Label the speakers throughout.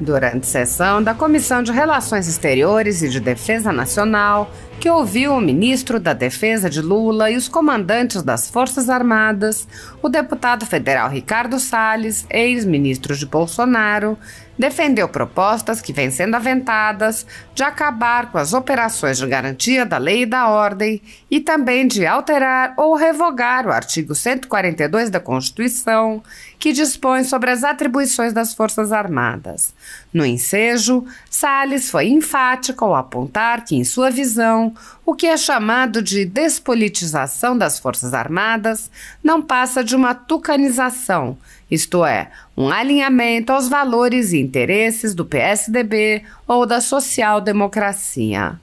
Speaker 1: Durante sessão da Comissão de Relações Exteriores e de Defesa Nacional, que ouviu o ministro da Defesa de Lula e os comandantes das Forças Armadas, o deputado federal Ricardo Salles, ex-ministro de Bolsonaro, defendeu propostas que vêm sendo aventadas de acabar com as operações de garantia da lei e da ordem e também de alterar ou revogar o artigo 142 da Constituição, que dispõe sobre as atribuições das Forças Armadas. No ensejo, Salles foi enfático ao apontar que, em sua visão, o que é chamado de despolitização das Forças Armadas não passa de uma tucanização, isto é, um alinhamento aos valores e interesses do PSDB ou da social-democracia.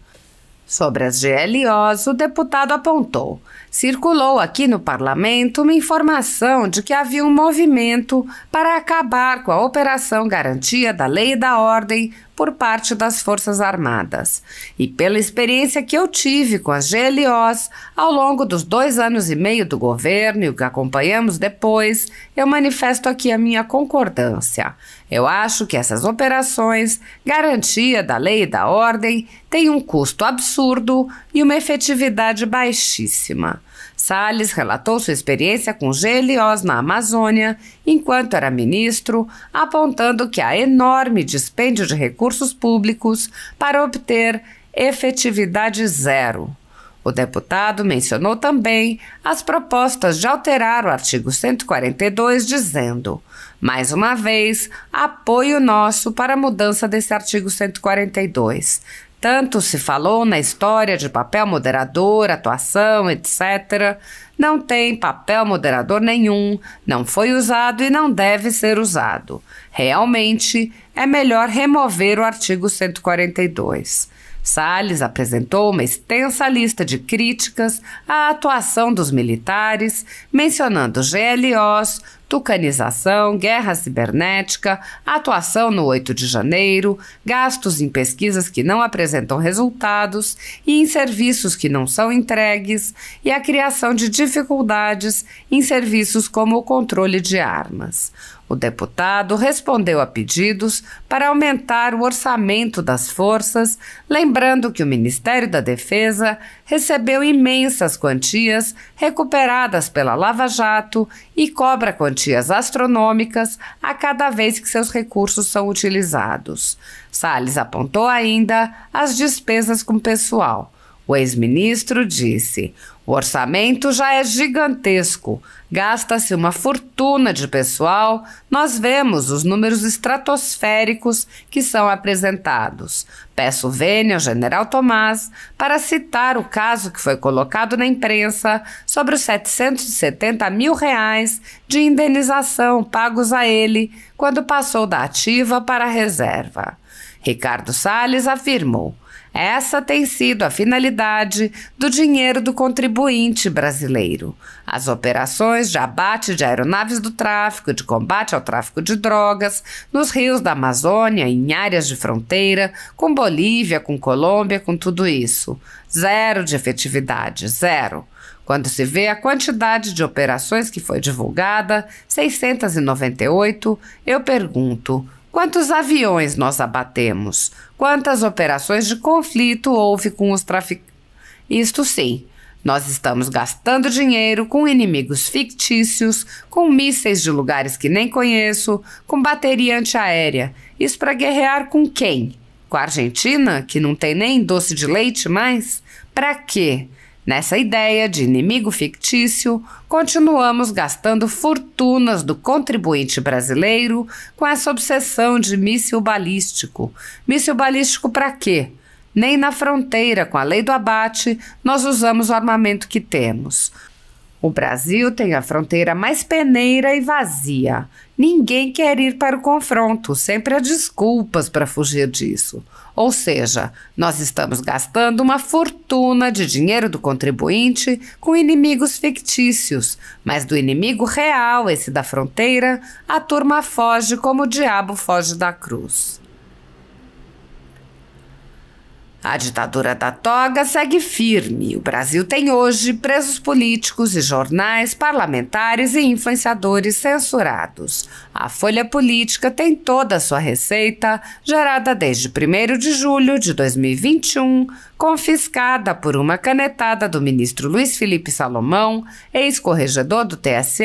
Speaker 1: Sobre as GLOs, o deputado apontou: circulou aqui no parlamento uma informação de que havia um movimento para acabar com a Operação Garantia da Lei e da Ordem por parte das Forças Armadas. E pela experiência que eu tive com as GLOs ao longo dos 2 anos e meio do governo e o que acompanhamos depois, eu manifesto aqui a minha concordância. Eu acho que essas operações, garantia da lei e da ordem, têm um custo absurdo e uma efetividade baixíssima. Salles relatou sua experiência com GLOs na Amazônia enquanto era ministro, apontando que há enorme dispêndio de recursos públicos para obter efetividade zero. O deputado mencionou também as propostas de alterar o artigo 142, dizendo: mais uma vez, apoio nosso para a mudança desse artigo 142. Tanto se falou na história de papel moderador, atuação, etc. Não tem papel moderador nenhum, não foi usado e não deve ser usado. Realmente, é melhor remover o artigo 142. Salles apresentou uma extensa lista de críticas à atuação dos militares, mencionando GLOs, tucanização, guerra cibernética, atuação no 8 de janeiro, gastos em pesquisas que não apresentam resultados e em serviços que não são entregues, e a criação de dificuldades em serviços como o controle de armas. O deputado respondeu a pedidos para aumentar o orçamento das forças, lembrando que o Ministério da Defesa recebeu imensas quantias recuperadas pela Lava Jato e cobra quantias astronômicas a cada vez que seus recursos são utilizados. Salles apontou ainda as despesas com pessoal. O ex-ministro disse: o orçamento já é gigantesco, gasta-se uma fortuna de pessoal, nós vemos os números estratosféricos que são apresentados. Peço vênia ao general Tomás para citar o caso que foi colocado na imprensa sobre os R$770 mil de indenização pagos a ele quando passou da ativa para a reserva. Ricardo Salles afirmou: essa tem sido a finalidade do dinheiro do contribuinte brasileiro. As operações de abate de aeronaves do tráfico, de combate ao tráfico de drogas, nos rios da Amazônia, em áreas de fronteira, com Bolívia, com Colômbia, com tudo isso. Zero de efetividade, zero. Quando se vê a quantidade de operações que foi divulgada, 698, eu pergunto: quantos aviões nós abatemos? Quantas operações de conflito houve com os traficantes? Isto sim, nós estamos gastando dinheiro com inimigos fictícios, com mísseis de lugares que nem conheço, com bateria antiaérea. Isso para guerrear com quem? Com a Argentina, que não tem nem doce de leite mais? Para quê? Nessa ideia de inimigo fictício, continuamos gastando fortunas do contribuinte brasileiro com essa obsessão de míssil balístico. Míssil balístico para quê? Nem na fronteira com a lei do abate nós usamos o armamento que temos. O Brasil tem a fronteira mais peneira e vazia. Ninguém quer ir para o confronto, sempre há desculpas para fugir disso. Ou seja, nós estamos gastando uma fortuna de dinheiro do contribuinte com inimigos fictícios, mas do inimigo real, esse da fronteira, a turma foge como o diabo foge da cruz. A ditadura da toga segue firme. O Brasil tem hoje presos políticos e jornais, parlamentares e influenciadores censurados. A Folha Política tem toda a sua receita, gerada desde 1º de julho de 2021, confiscada por uma canetada do ministro Luiz Felipe Salomão, ex-corregedor do TSE,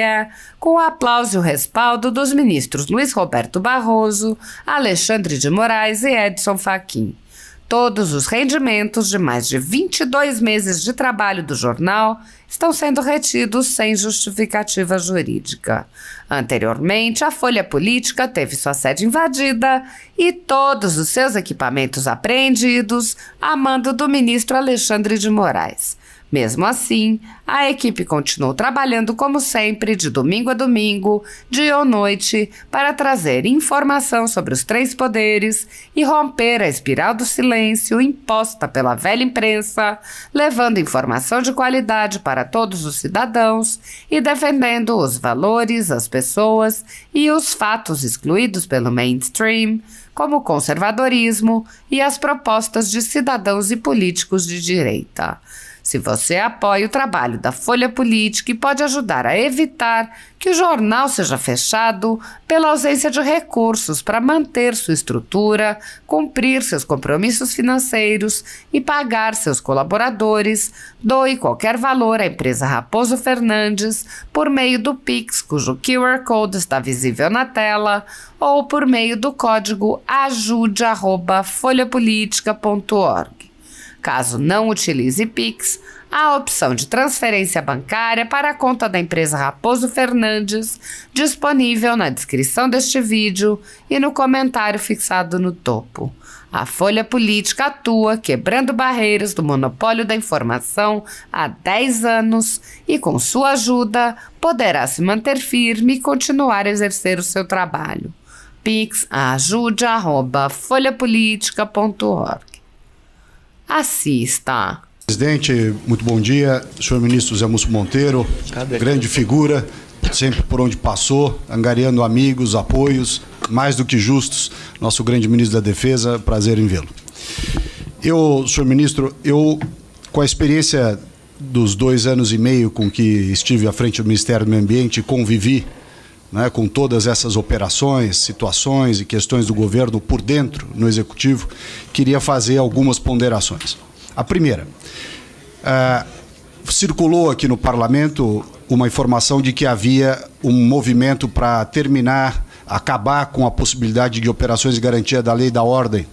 Speaker 1: com o aplauso e o respaldo dos ministros Luiz Roberto Barroso, Alexandre de Moraes e Edson Fachin. Todos os rendimentos de mais de 22 meses de trabalho do jornal estão sendo retidos sem justificativa jurídica. Anteriormente, a Folha Política teve sua sede invadida e todos os seus equipamentos apreendidos a mando do ministro Alexandre de Moraes. Mesmo assim, a equipe continuou trabalhando como sempre, de domingo a domingo, dia ou noite, para trazer informação sobre os 3 poderes e romper a espiral do silêncio imposta pela velha imprensa, levando informação de qualidade para todos os cidadãos e defendendo os valores, as pessoas e os fatos excluídos pelo mainstream, como o conservadorismo e as propostas de cidadãos e políticos de direita. Se você apoia o trabalho da Folha Política e pode ajudar a evitar que o jornal seja fechado pela ausência de recursos para manter sua estrutura, cumprir seus compromissos financeiros e pagar seus colaboradores, doe qualquer valor à empresa Raposo Fernandes por meio do Pix, cujo QR Code está visível na tela, ou por meio do código ajude@folhapolitica.org. Caso não utilize Pix, há a opção de transferência bancária para a conta da empresa Raposo Fernandes, disponível na descrição deste vídeo e no comentário fixado no topo. A Folha Política atua quebrando barreiras do monopólio da informação há 10 anos e, com sua ajuda, poderá se manter firme e continuar a exercer o seu trabalho. Pix ajude@folhapolitica.org. Assista.
Speaker 2: Presidente, muito bom dia. Senhor ministro Zé Múcio Monteiro, grande figura, sempre por onde passou, angariando amigos, apoios, mais do que justos. Nosso grande ministro da Defesa, prazer em vê-lo. Senhor ministro, com a experiência dos 2 anos e meio com que estive à frente do Ministério do Meio Ambiente, convivi, né, com todas essas operações, situações e questões do governo por dentro, no Executivo, queria fazer algumas ponderações. A primeira, circulou aqui no Parlamento uma informação de que havia um movimento para acabar com a possibilidade de operações de garantia da lei e da ordem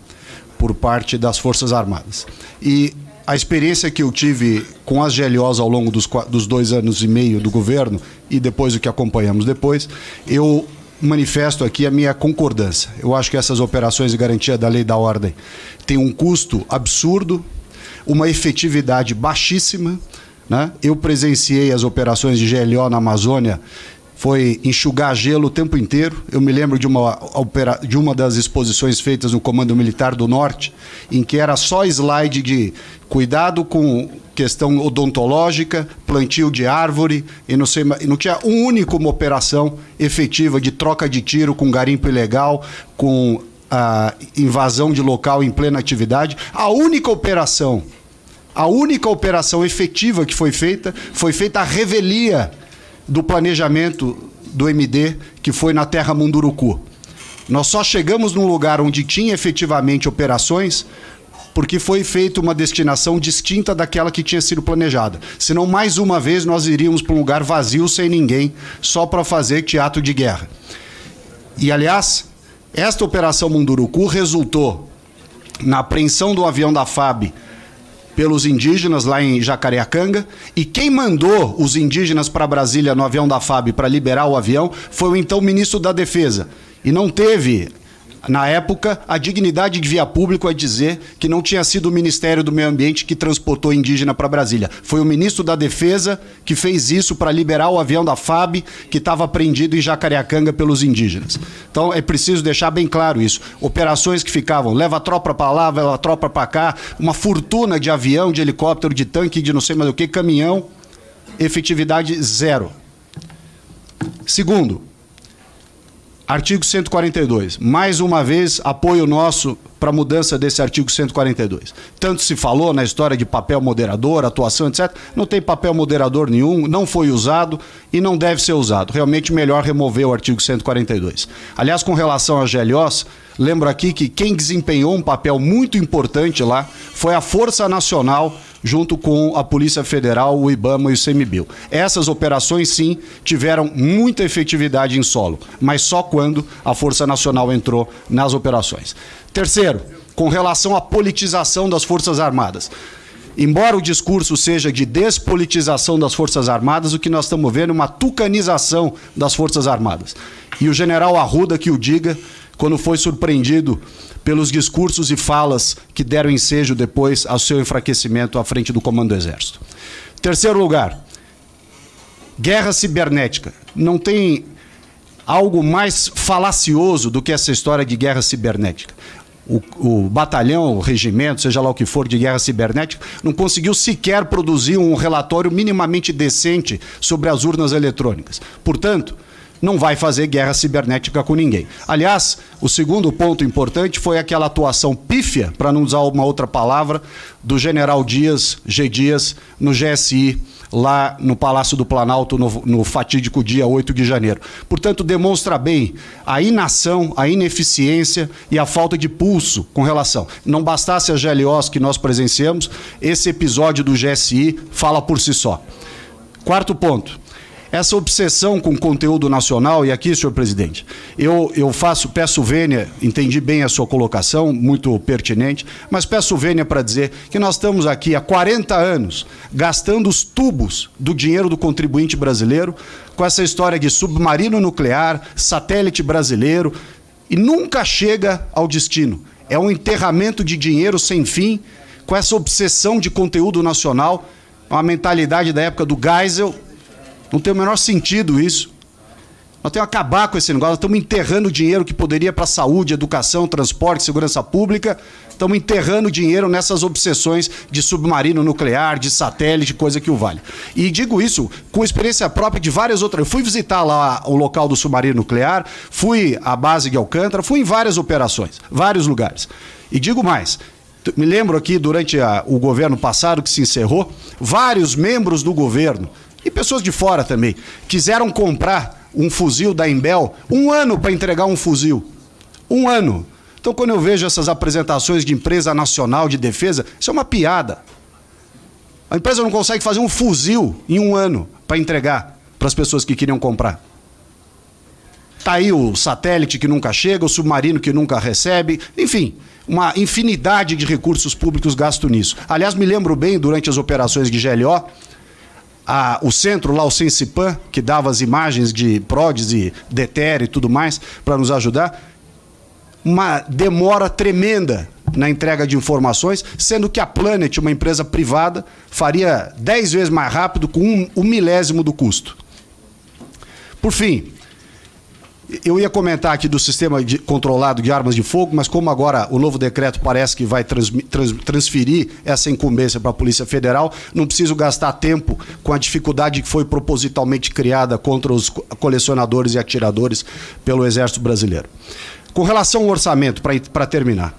Speaker 2: por parte das Forças Armadas. E a experiência que eu tive com as GLOs ao longo dos 2 anos e meio do governo e depois o que acompanhamos depois, eu manifesto aqui a minha concordância. Eu acho que essas operações de garantia da lei e da ordem têm um custo absurdo, uma efetividade baixíssima, né? Eu presenciei as operações de GLO na Amazônia, foi enxugar gelo o tempo inteiro. Eu me lembro de uma das exposições feitas no Comando Militar do Norte, em que era só slide de cuidado com questão odontológica, plantio de árvore, e não tinha uma operação efetiva de troca de tiro com garimpo ilegal, com a invasão de local em plena atividade. A única operação efetiva que foi feita a revelia do planejamento do MD, que foi na Terra Munduruku. Nós só chegamos num lugar onde tinha efetivamente operações porque foi feita uma destinação distinta daquela que tinha sido planejada. Senão, mais uma vez, nós iríamos para um lugar vazio, sem ninguém, só para fazer teatro de guerra. E, aliás, esta Operação Munduruku resultou na apreensão do avião da FAB pelos indígenas lá em Jacareacanga, e quem mandou os indígenas para Brasília no avião da FAB para liberar o avião foi o então ministro da Defesa. E não teve, na época, a dignidade de via público a dizer que não tinha sido o Ministério do Meio Ambiente que transportou indígena para Brasília. Foi o ministro da Defesa que fez isso para liberar o avião da FAB que estava apreendido em Jacareacanga pelos indígenas. Então é preciso deixar bem claro isso. Operações que ficavam, leva a tropa para lá, leva a tropa para cá, uma fortuna de avião, de helicóptero, de tanque, de não sei mais o que, caminhão, efetividade zero. Segundo, Artigo 142. Mais uma vez, apoio nosso para a mudança desse artigo 142. Tanto se falou na história de papel moderador, atuação, etc. Não tem papel moderador nenhum, não foi usado e não deve ser usado. Realmente melhor remover o artigo 142. Aliás, com relação às GLOs, lembro aqui que quem desempenhou um papel muito importante lá foi a Força Nacional, junto com a Polícia Federal, o IBAMA e o ICMBio. Essas operações, sim, tiveram muita efetividade em solo, mas só quando a Força Nacional entrou nas operações. Terceiro, com relação à politização das Forças Armadas. Embora o discurso seja de despolitização das Forças Armadas, o que nós estamos vendo é uma tucanização das Forças Armadas. E o general Arruda que o diga, quando foi surpreendido pelos discursos e falas que deram ensejo depois ao seu enfraquecimento à frente do Comando do Exército. Terceiro lugar, guerra cibernética. Não tem algo mais falacioso do que essa história de guerra cibernética. O batalhão, o regimento, seja lá o que for, de guerra cibernética, não conseguiu sequer produzir um relatório minimamente decente sobre as urnas eletrônicas. Portanto, não vai fazer guerra cibernética com ninguém. Aliás, o segundo ponto importante foi aquela atuação pífia, para não usar uma outra palavra, do general Dias, G. Dias, no GSI, lá no Palácio do Planalto, no fatídico dia 8 de janeiro. Portanto, demonstra bem a inação, a ineficiência e a falta de pulso com relação. Não bastasse as GLOs que nós presenciamos, esse episódio do GSI fala por si só. Quarto ponto. Essa obsessão com conteúdo nacional, e aqui, senhor presidente, eu peço vênia, entendi bem a sua colocação, muito pertinente, mas peço vênia para dizer que nós estamos aqui há 40 anos gastando os tubos do dinheiro do contribuinte brasileiro com essa história de submarino nuclear, satélite brasileiro, e nunca chega ao destino. É um enterramento de dinheiro sem fim, com essa obsessão de conteúdo nacional, uma mentalidade da época do Geisel. Não tem o menor sentido isso. Nós temos que acabar com esse negócio. Nós estamos enterrando dinheiro que poderia para saúde, educação, transporte, segurança pública. Estamos enterrando dinheiro nessas obsessões de submarino nuclear, de satélite, coisa que o vale. E digo isso com experiência própria de várias outras. Eu fui visitar lá o local do submarino nuclear, fui à base de Alcântara, fui em várias operações, vários lugares. E digo mais, me lembro aqui durante o governo passado que se encerrou, vários membros do governo e pessoas de fora também quiseram comprar um fuzil da Imbel, 1 ano para entregar um fuzil. 1 ano. Então, quando eu vejo essas apresentações de empresa nacional de defesa, isso é uma piada. A empresa não consegue fazer um fuzil em 1 ano para entregar para as pessoas que queriam comprar. Está aí o satélite que nunca chega, o submarino que nunca recebe, enfim, uma infinidade de recursos públicos gastos nisso. Aliás, me lembro bem, durante as operações de GLO, o centro lá, o Sensipan, que dava as imagens de PRODES e DETER e tudo mais para nos ajudar, uma demora tremenda na entrega de informações, sendo que a Planet, uma empresa privada, faria 10 vezes mais rápido com um milésimo do custo. Por fim, eu ia comentar aqui do sistema controlado de armas de fogo, mas como agora o novo decreto parece que vai transferir essa incumbência para a Polícia Federal, não preciso gastar tempo com a dificuldade que foi propositalmente criada contra os colecionadores e atiradores pelo Exército Brasileiro. Com relação ao orçamento, para terminar,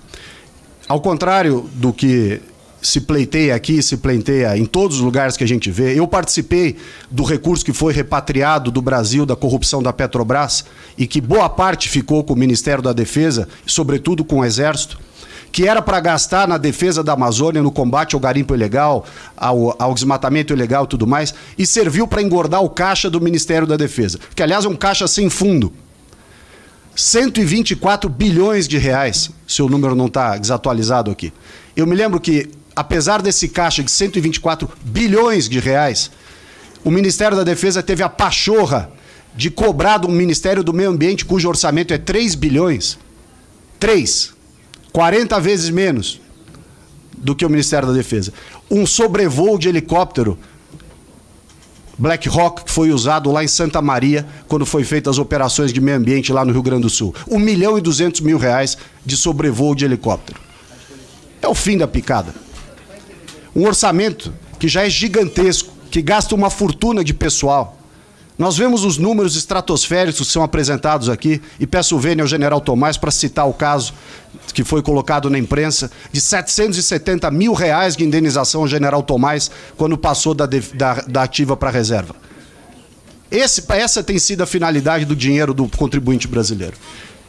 Speaker 2: ao contrário do que se pleiteia aqui, se pleiteia em todos os lugares que a gente vê. Eu participei do recurso que foi repatriado do Brasil, da corrupção da Petrobras, e que boa parte ficou com o Ministério da Defesa, sobretudo com o Exército, que era para gastar na defesa da Amazônia, no combate ao garimpo ilegal, ao desmatamento ilegal e tudo mais, e serviu para engordar o caixa do Ministério da Defesa, que aliás é um caixa sem fundo. 124 bilhões de reais, se o número não está desatualizado aqui. Eu me lembro que, apesar desse caixa de 124 bilhões de reais, o Ministério da Defesa teve a pachorra de cobrar do Ministério do Meio Ambiente, cujo orçamento é 3 bilhões. 3. 40 vezes menos do que o Ministério da Defesa. Um sobrevoo de helicóptero Black Hawk, que foi usado lá em Santa Maria, quando foi feitas as operações de meio ambiente lá no Rio Grande do Sul. R$1.200.000 de sobrevoo de helicóptero. É o fim da picada. Um orçamento que já é gigantesco, que gasta uma fortuna de pessoal. Nós vemos os números estratosféricos que são apresentados aqui, e peço vênia ao general Tomás para citar o caso que foi colocado na imprensa, de R$770 mil de indenização ao general Tomás quando passou da ativa para a reserva. Essa tem sido a finalidade do dinheiro do contribuinte brasileiro.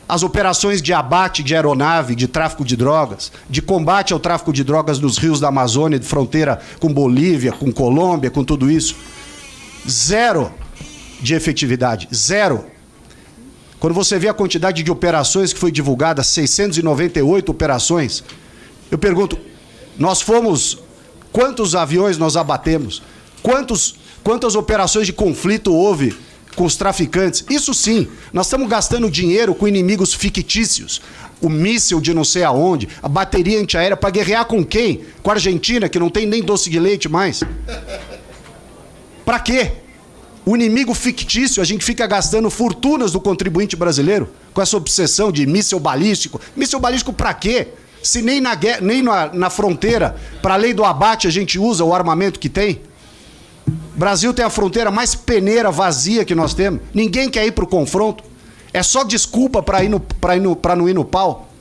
Speaker 2: As operações de abate de aeronave, de tráfico de drogas, de combate ao tráfico de drogas nos rios da Amazônia, de fronteira com Bolívia, com Colômbia, com tudo isso, zero de efetividade, zero. Quando você vê a quantidade de operações que foi divulgada, 698 operações, eu pergunto, quantos aviões nós abatemos? Quantas operações de conflito houve com os traficantes? Isso sim, nós estamos gastando dinheiro com inimigos fictícios. O míssil de não sei aonde, a bateria antiaérea, para guerrear com quem? Com a Argentina, que não tem nem doce de leite mais. Para quê? O inimigo fictício, a gente fica gastando fortunas do contribuinte brasileiro com essa obsessão de míssil balístico. Míssil balístico para quê? Se nem na fronteira, para além do abate, a gente usa o armamento que tem. O Brasil tem a fronteira mais peneira, vazia que nós temos. Ninguém quer ir para o confronto. É só desculpa para não ir no pau.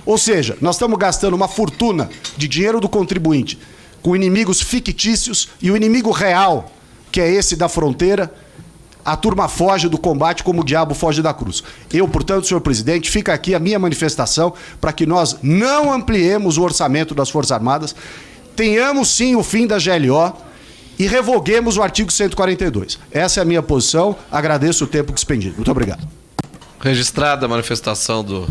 Speaker 2: Ou seja, nós estamos gastando uma fortuna de dinheiro do contribuinte com inimigos fictícios, e o inimigo real, que é esse da fronteira, a turma foge do combate como o diabo foge da cruz. Eu, portanto, senhor presidente, fica aqui a minha manifestação para que nós não ampliemos o orçamento das Forças Armadas, tenhamos sim o fim da GLO e revoguemos o artigo 142. Essa é a minha posição, agradeço o tempo que expendido. Muito obrigado.
Speaker 3: Registrada a manifestação do